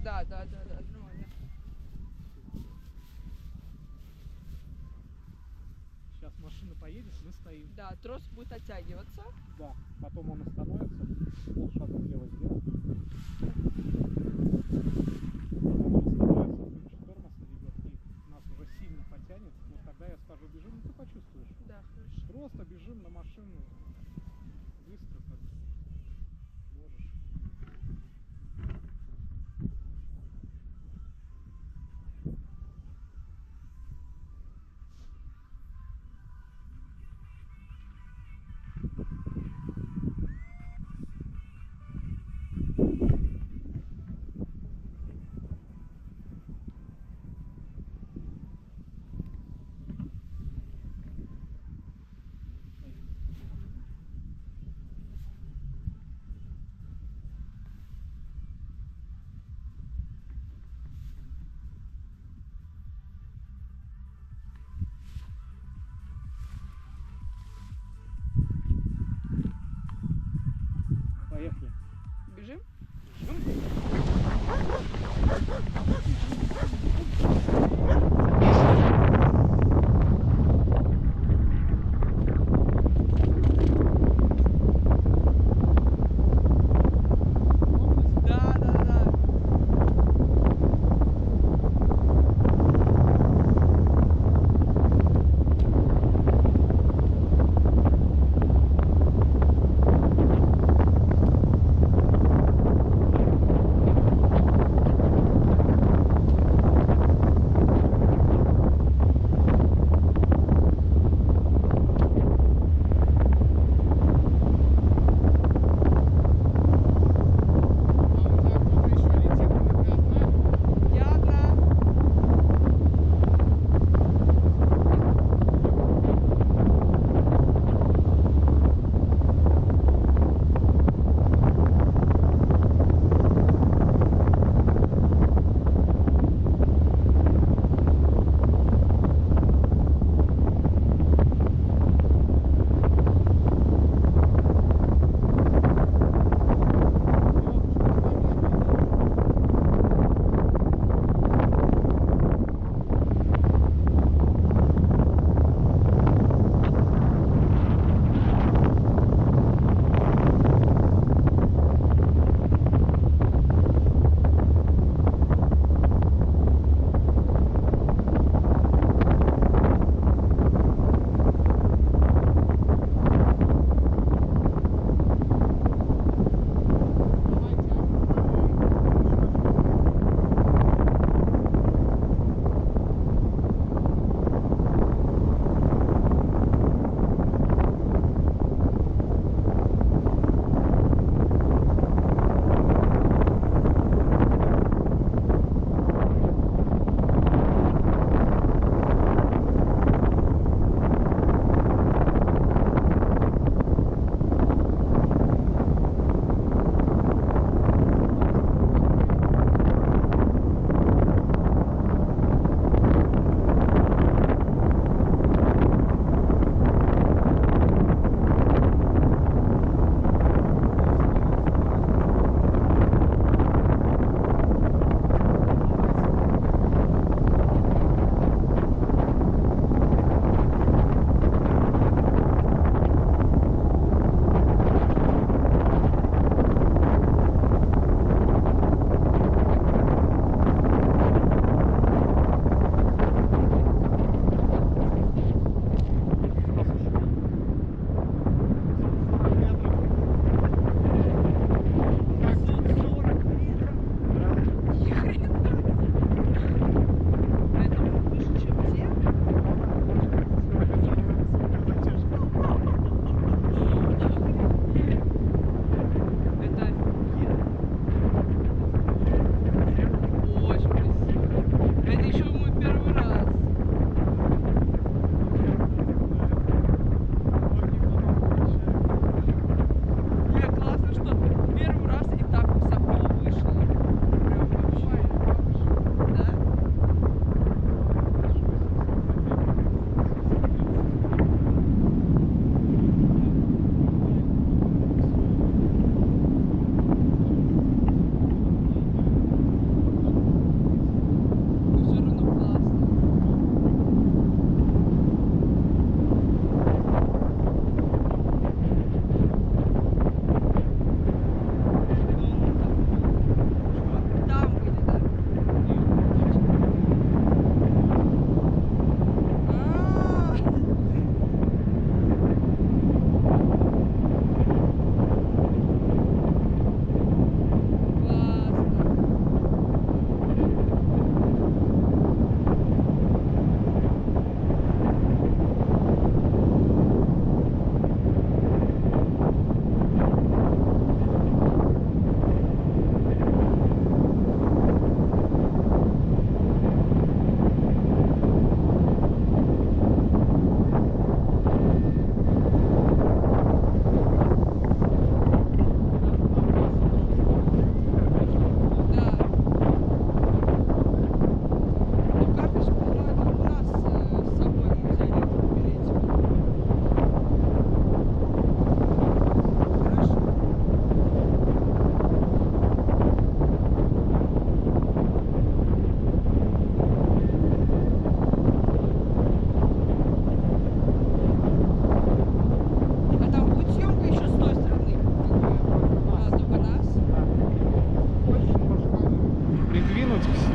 Да, да, да, да, нормально. Сейчас машина поедет, мы стоим. Да, трос будет оттягиваться. Да, потом он остановится, полшага влево сделает. Потом он остановится, включит тормоз, наведет и нас уже сильно потянет. Вот тогда я скажу, бежим, ну ты почувствуешь. Да, хорошо. Просто бежим на машину быстро, как можешь.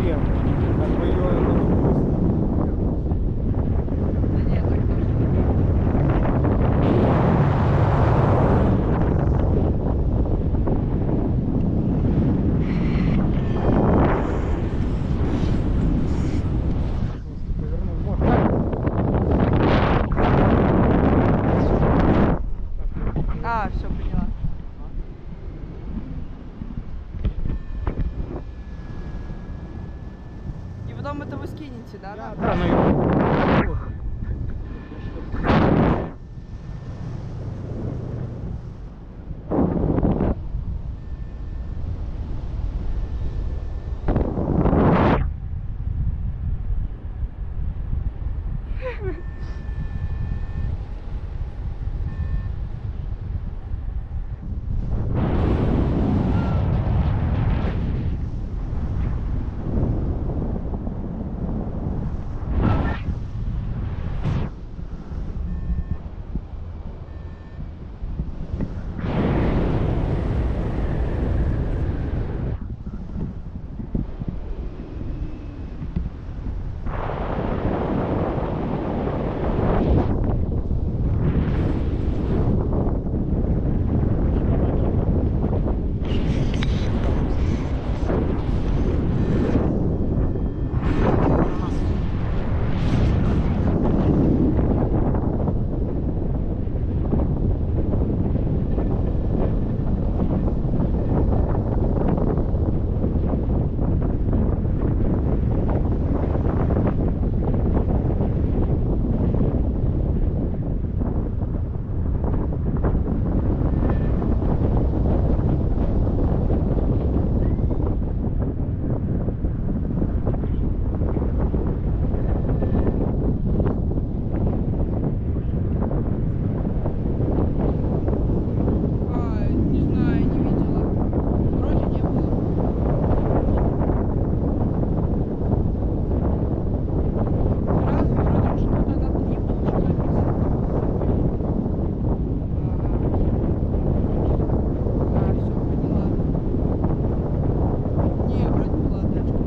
сверху. Как бы ее это не Да нет, так точно. повернул. Вот так. А, все, поняла. И потом это вы скинете, да? Да, нам? да, но я... А, не знаю, не видела. Вроде не было. Разве вроде что-то на 3 было, что написано? А, все, поняла. Не, вроде была тачка.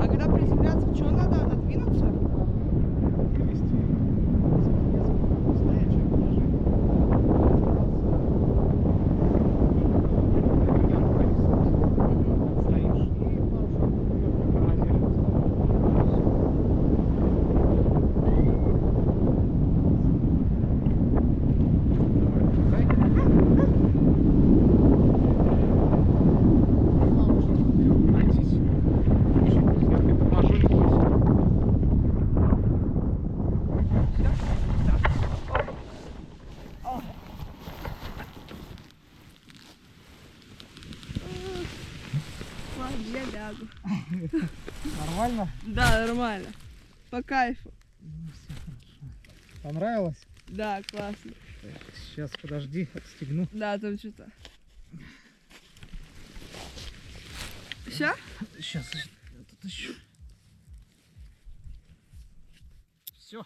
А когда приземляться, что надо, отодвинуться? Вывести стоячее положение. Стоишь и пару шагов вперед притормозили. Давай, вперед, пройдись. Я приторможу, не бойся. Все? Так. О. Ладно, я лягу. Нормально? Да, нормально. По кайфу. Ну, все хорошо. Понравилось? Да, классно. Сейчас, подожди, отстегну. Да, там что-то. Все? Сейчас, тут еще. Все.